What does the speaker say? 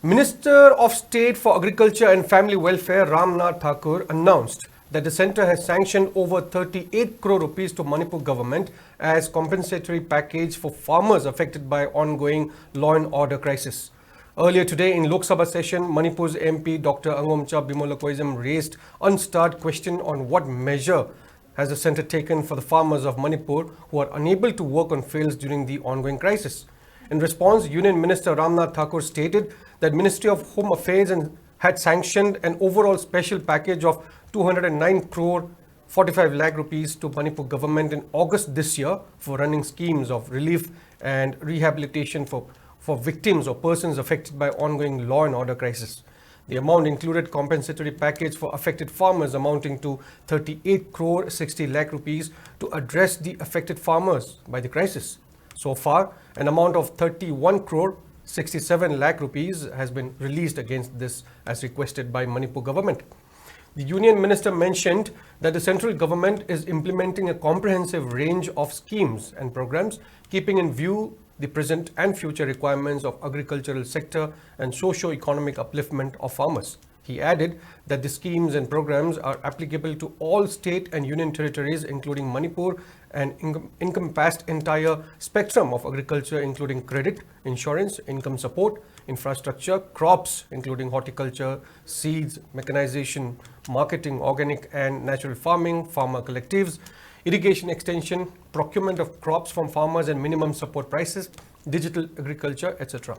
Minister of State for Agriculture and Family Welfare RAMNATH announced that the centre has sanctioned over 38 crore rupees to Manipur government as compensatory package for farmers affected by ongoing law and order crisis. Earlier today in Lok Sabha session, Manipur's MP Dr. Angomcha Bimolakoism raised unstarred question on what measure has the centre taken for the farmers of Manipur who are unable to work on fields during the ongoing crisis. In response, Union Minister RAMNATH stated that Ministry of Home Affairs had sanctioned an overall special package of 209 crore 45 lakh rupees to Manipur government in August this year for running schemes of relief and rehabilitation for victims or persons affected by ongoing law and order crisis. The amount included compensatory package for affected farmers amounting to 38 crore 60 lakh rupees to address the affected farmers by the crisis. So far, an amount of 31 crore 67 lakh rupees has been released against this as requested by Manipur government. The Union Minister mentioned that the central government is implementing a comprehensive range of schemes and programs, keeping in view the present and future requirements of agricultural sector and socio-economic upliftment of farmers. He added that the schemes and programs are applicable to all state and union territories, including Manipur, and encompassed entire spectrum of agriculture, including credit, insurance, income support, infrastructure, crops, including horticulture, seeds, mechanization, marketing, organic and natural farming, farmer collectives, irrigation extension, procurement of crops from farmers and minimum support prices, digital agriculture, etc.